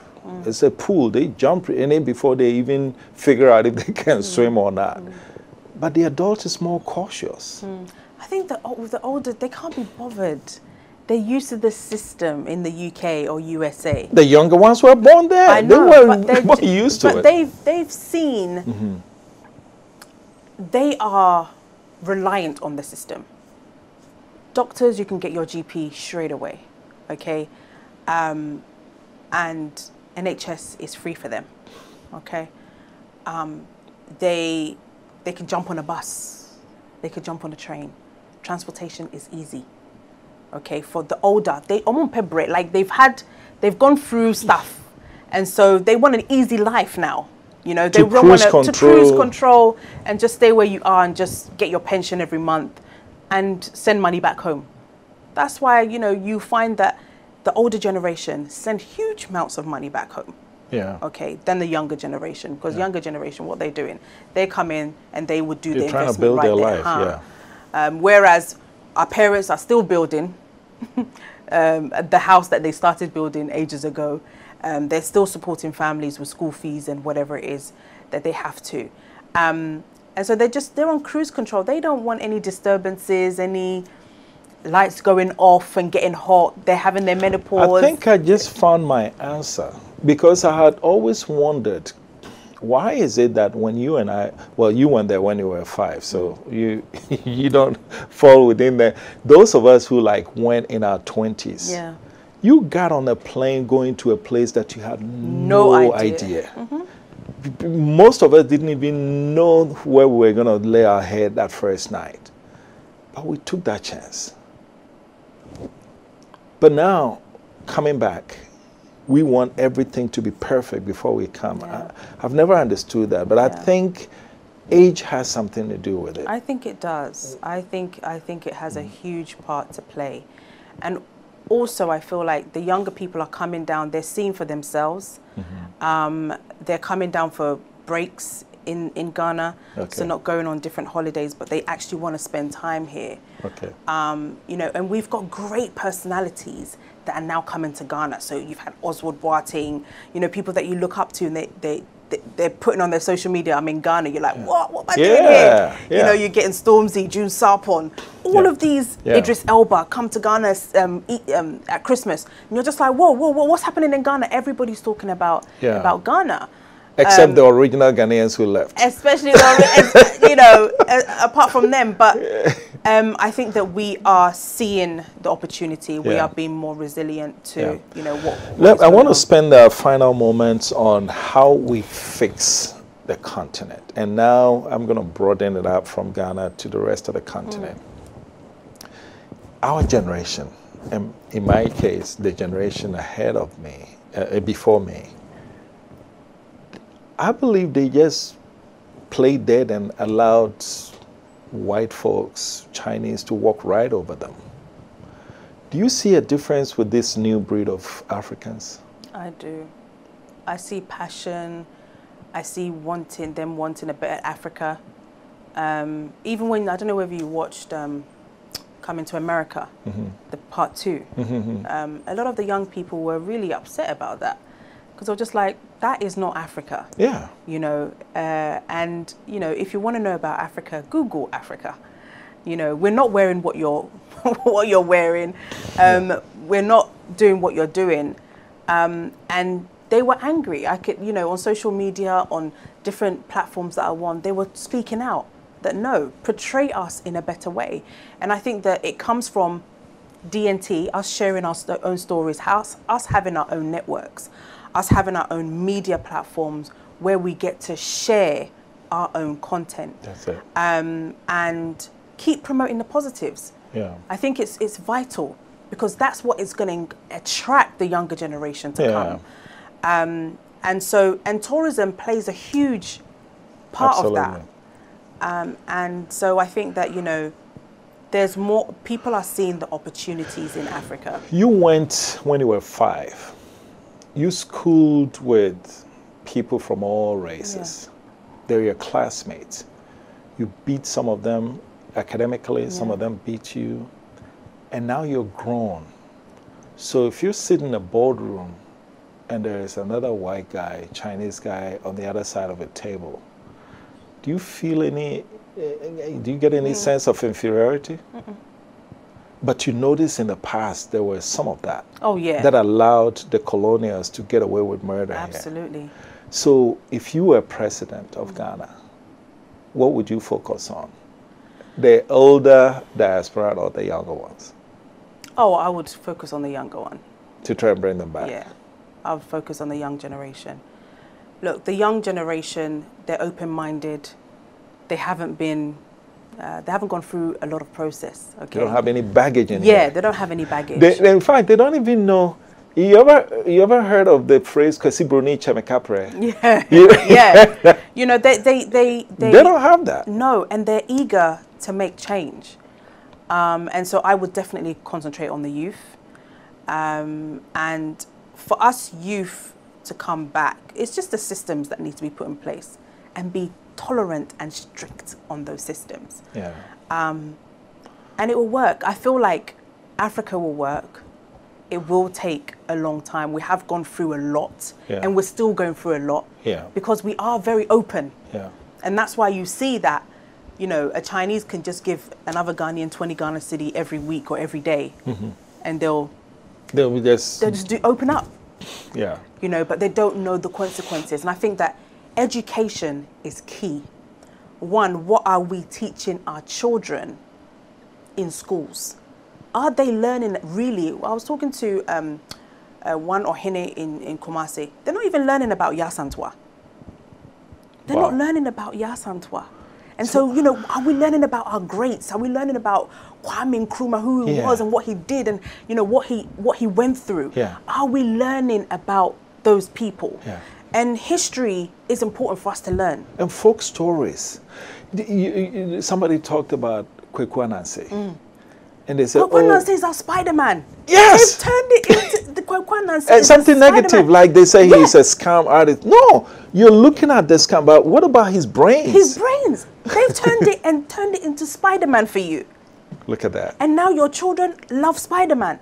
It's a pool. They jump in it before they even figure out if they can swim or not. But the adult is more cautious. I think that with the older, they can't be bothered. They're used to the system in the UK or USA. The younger ones were born there. I know, they were used to it. But they've seen, they are reliant on the system. Doctors, you can get your GP straight away, okay? And NHS is free for them, okay? They can jump on a bus. They could jump on a train. Transportation is easy. Okay, for the older, like they've gone through stuff, and so they want an easy life now. You know, they don't want to cruise control and just stay where you are and just get your pension every month and send money back home. That's why, you know, you find that the older generation send huge amounts of money back home. Okay, than the younger generation, because younger generation, what they're doing, they come in and they would do the investment trying to build their life. Whereas our parents are still building the house that they started building ages ago. They're still supporting families with school fees and whatever it is that they have to. And so they're on cruise control. They don't want any disturbances, any lights going off and getting hot. They're having their menopause. I think I just found my answer, because I had always wondered, why is it that when you and I, well, you went there when you were 5, so you don't fall within that. Those of us who like went in our 20s, you got on a plane going to a place that you had no idea. Most of us didn't even know where we were going to lay our head that first night. But we took that chance. But now, coming back, we want everything to be perfect before we come. I've never understood that, but I think age has something to do with it. I think it does. I think it has a huge part to play. And also, I feel like the younger people are coming down, they're seeing for themselves. They're coming down for breaks in Ghana, so not going on different holidays, but they actually want to spend time here. You know, and we've got great personalities that are now coming to Ghana. So you've had Oswald Boateng, you know, people that you look up to, and they're putting on their social media. I'm in Ghana. You're like, what am I doing here? You know, you're getting Stormzy, June Sarpon, all of these, Idris Elba come to Ghana at Christmas. And you're just like, whoa, what's happening in Ghana? Everybody's talking about Ghana. Except the original Ghanaians who left. Especially, the, you know, apart from them. But I think that we are seeing the opportunity. We are being more resilient to, you know, what I want to spend the final moments on how we fix the continent. And now I'm going to broaden it out from Ghana to the rest of the continent. Our generation, and in my case, the generation ahead of me, before me, I believe they just played dead and allowed white folks, Chinese, to walk right over them. Do you see a difference with this new breed of Africans? I do. I see passion. I see them wanting a better Africa. Even when, I don't know whether you watched Coming to America, the part 2. A lot of the young people were really upset about that. Because they're just like, that is not Africa. Yeah. You know, and, you know, if you want to know about Africa, Google Africa. You know, we're not wearing what you're, what you're wearing. We're not doing what you're doing. And they were angry. I could, you know, on social media, on different platforms that I want, they were speaking out that no, portray us in a better way. And I think that it comes from DNT, us sharing our own stories, us having our own networks, us having our own media platforms where we get to share our own content. That's it. And keep promoting the positives. Yeah. I think it's vital because that's what is going to attract the younger generation to come. And tourism plays a huge part of that. And so I think that, you know, there's more, people are seeing the opportunities in Africa. You went when you were 5. You schooled with people from all races. They're your classmates. You beat some of them academically, some of them beat you, and now you're grown. So if you sit in a boardroom and there's another white guy, Chinese guy on the other side of a table, do you feel any, do you get any sense of inferiority? But you notice in the past there was some of that. Oh, yeah. That allowed the colonials to get away with murder. Absolutely. Here. So if you were president of Ghana, what would you focus on? The older diaspora or the younger ones? Oh, I would focus on the younger one. To try and bring them back? Yeah. I would focus on the young generation. Look, the young generation, they're open-minded. They haven't been... they haven't gone through a lot of process. Okay. They don't have any baggage in here. They don't have any baggage. In fact, they don't even know. You ever heard of the phrase "Kasi Bruni Chemekapre"? Yeah, yeah. You know, they don't have that. No, and they're eager to make change. And so I would definitely concentrate on the youth. And for us youth to come back, it's just the systems that need to be put in place and be tolerant and strict on those systems. Yeah. And it will work. I feel like Africa will work. It will take a long time. We have gone through a lot, and we're still going through a lot because we are very open. Yeah. And that's why you see that, you know, a Chinese can just give another Ghanaian 20 Ghana cedi every week or every day, and they'll just open up. Yeah. You know, but they don't know the consequences. And I think that education is key. One, what are we teaching our children in schools? Are they learning really? I was talking to one Ohene in Kumasi. They're not even learning about Yasantwa. They're not learning about Yasantwa. And so, you know, are we learning about our greats? Are we learning about Kwame Nkrumah, who he was and what he did and, you know, what he went through? Yeah. Are we learning about those people? Yeah. And history is important for us to learn. And folk stories. Somebody talked about Kweku Anansi. And they said, Kweku Anansi is our Spider-Man. Yes! They've turned it into the Kweku Anansi. And something negative, like they say he's a scam artist. No, you're looking at the scam, but what about his brains? His brains. They've turned it into Spider-Man for you. Look at that. And now your children love Spider-Man.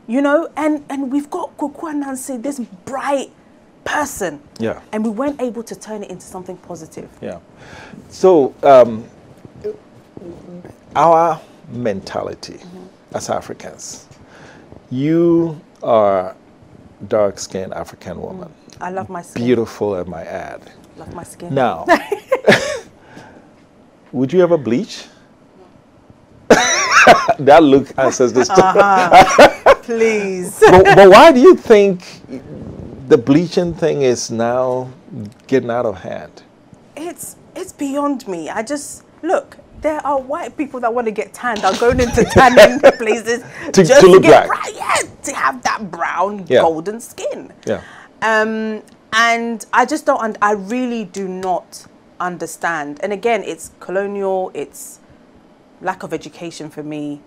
You know, and we've got Kweku Anansi, this bright, person. Yeah. And we weren't able to turn it into something positive. Yeah. So our mentality as Africans, you are dark-skinned African woman. I love my skin. Beautiful, I might add. Love my skin. Now, would you ever bleach? That look answers this. Please. But why do you think the bleaching thing is now getting out of hand? It's beyond me. I just, look, there are white people that want to get tanned, are going into tanning places just to look get black. brown, yeah, to have that brown, Yeah. golden skin. Yeah. And I just don't, I really do not understand. And again, it's colonial, it's lack of education for me.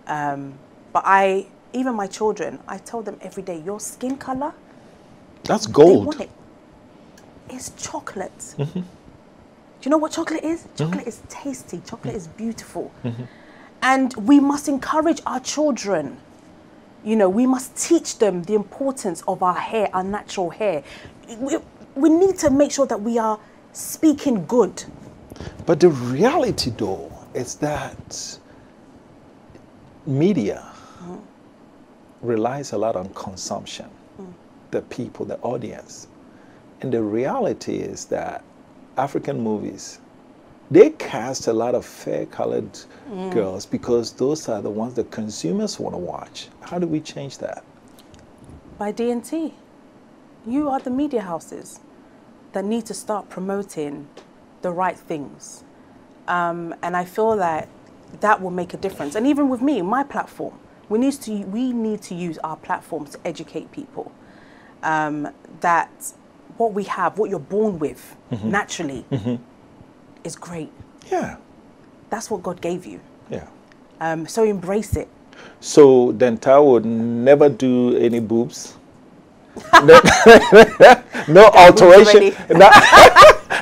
But even my children, I tell them every day, your skin color, that's they gold. want it. It's chocolate. Do you know what chocolate is? Chocolate is tasty. Chocolate is beautiful. And we must encourage our children. You know, we must teach them the importance of our hair, our natural hair. We need to make sure that we are speaking good. But the reality, though, is that media relies a lot on consumption, the people, the audience. And the reality is that African movies, they cast a lot of fair-colored girls because those are the ones that consumers want to watch. How do we change that? By D&T. You are the media houses that need to start promoting the right things. And I feel that that will make a difference. And even with me, my platform, we need to use our platforms to educate people. That what we have, what you're born with, naturally, is great. Yeah. That's what God gave you. Yeah. So embrace it. So Dentaa would never do any boobs? No alteration?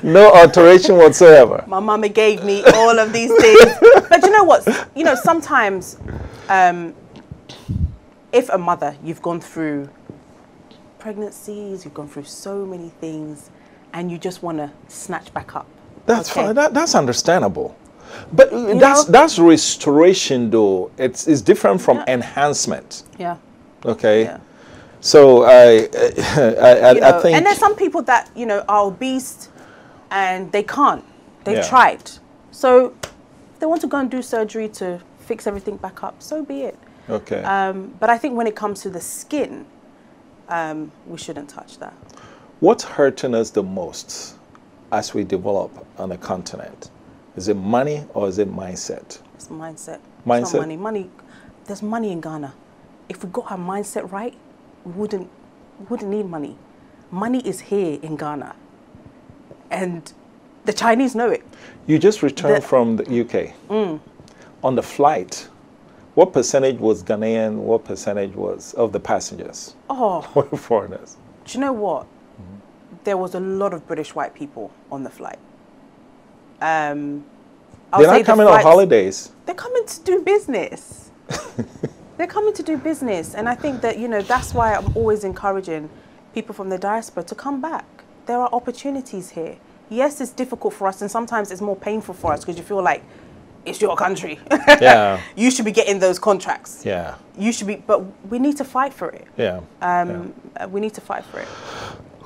No alteration whatsoever? My mama gave me all of these things. But you know what? You know, sometimes if a mother, you've gone through pregnancies, you've gone through so many things, and you just want to snatch back up. That's fine. That's understandable. But that's restoration, though. It's different from enhancement. Yeah. Okay. Yeah. So I think. And there's some people that are obese, and they can't. They've Yeah. tried. So if they want to go and do surgery to fix everything back up, so be it. Okay. But I think when it comes to the skin, we shouldn't touch that. What's hurting us the most as we develop on a continent? Is it money or is it mindset? It's mindset. Mindset? It's not money. Money. There's money in Ghana. If we got our mindset right, we wouldn't need money. Money is here in Ghana, and the Chinese know it. You just returned from the UK. On the flight, what percentage was Ghanaian? What percentage was of the passengers? Oh, were foreigners? Do you know what? There was a lot of British white people on the flight. They're not coming on holidays. They're coming to do business. They're coming to do business. And I think that, that's why I'm always encouraging people from the diaspora to come back. There are opportunities here. Yes, it's difficult for us, and sometimes it's more painful for us because you feel like it's your country. Yeah. You should be getting those contracts. Yeah. You should be, but we need to fight for it. Yeah. We need to fight for it.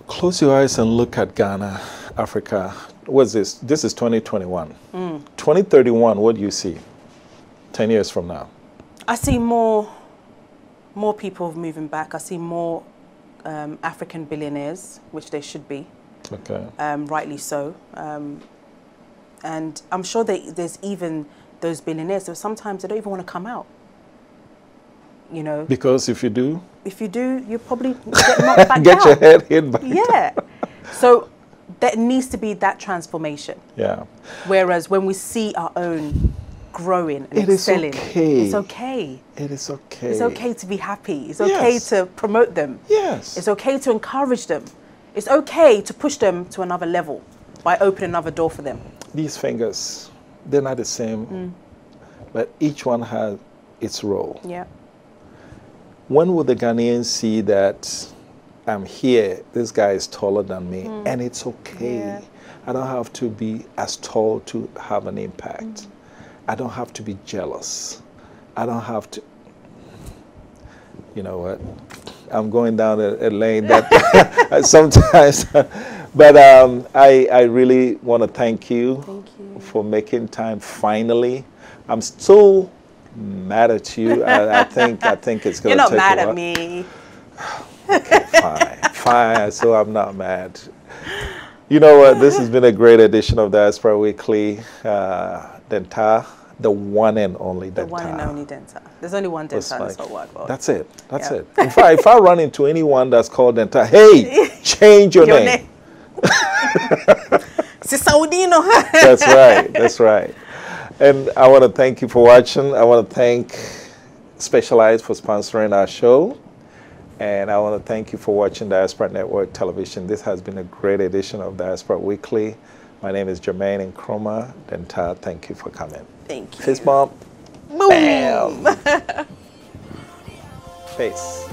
Close your eyes and look at Ghana, Africa. What's this? This is 2021. 2031, what do you see 10 years from now? I see more people moving back. I see more African billionaires, which they should be. Okay. Rightly so. And I'm sure there's even those billionaires, so sometimes they don't even want to come out. Because if you do, you probably get knocked back get down. your head hit by Yeah. So there needs to be that transformation. Yeah. Whereas when we see our own growing and it excelling, is okay. it's okay. It is okay. It's okay to be happy. It's okay to promote them. Yes. It's okay to encourage them. It's okay to push them to another level by opening another door for them. These fingers, they're not the same, but each one has its role. Yeah. When will the Ghanaians see that I'm here. This guy is taller than me, and it's okay. Yeah. I don't have to be as tall to have an impact. I don't have to be jealous. I don't have to. You know what? I'm going down a lane that sometimes. But I really want to thank you for making time finally. I'm still mad at you. I think it's going to take a while. You're not mad at me. Okay, fine. So I'm not mad. You know what? This has been a great edition of Diaspora Weekly. Dentaa, the one and only Dentaa. The one and only Dentaa. There's only one Dentaa in this whole wide world. That's it. That's it. If I run into anyone that's called Dentaa, hey, change your name. That's right. That's right. And I want to thank you for watching. I want to thank Specialized for sponsoring our show. And I want to thank you for watching Diaspora Network Television. This has been a great edition of Diaspora Weekly. My name is Jermaine Nkrumah. Dentaa, thank you for coming. Thank you. Fist bump. Boom. Bam. Peace.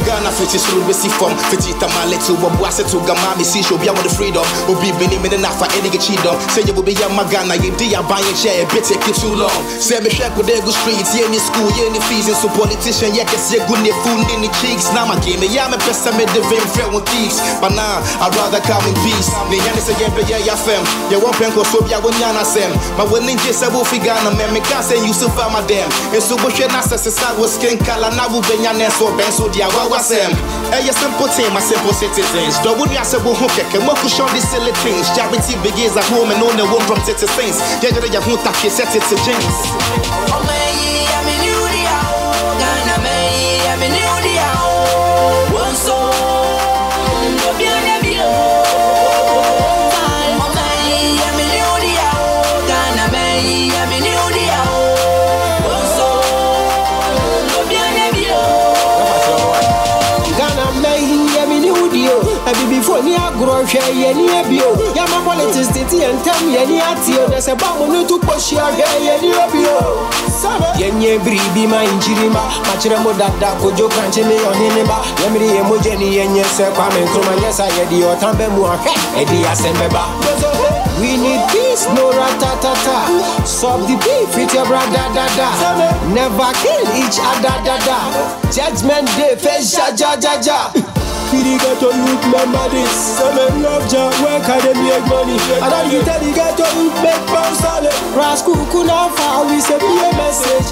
Ghana fiti suru besi from fiti tamale to wabwase to gamami si show be the freedom obi beni me na fa any chido say you be ya magana ye dia buy share bit take too long say me shek with the streets ye ni school ye ni fees so politician ye can say good ne food in the cheeks now my game ya me pesa me the vim friend with thieves but now I'd rather come in peace me yan say ye be ya fam ye won pen ko so bia wonyana sem my winning just say wo figana me can say you so far my damn and so bo hwe na say was skin color na wo benya na so ben so dia wa sem a simple team, my simple citizens. Don't worry, I said, we'll hook it. Can work with all these silly things. Charity begins at home and only one from Tete Saints. Yeah, you won't touch it, set it to James. Before ni agro hwe ye ni abio ya ma politics titi entam ye ni atio na se ba mo no tu poshia hwe ye ni abio ye nye bribi ma injirima ma kire mo dada kojo kranche me ohene ba ye miri ye moje ni ye nye se kwa me nkroma nyesa ye di otambe mu ahwe e di asembe ba we need peace no ratatata solve the beef with your brother dada never kill each other dada judgment day face ja Kiri ghetto youth remember this. Some men love job, work hard and make money. And then you tell the ghetto youth make pound solid. Rascal kuna fa we say be a message.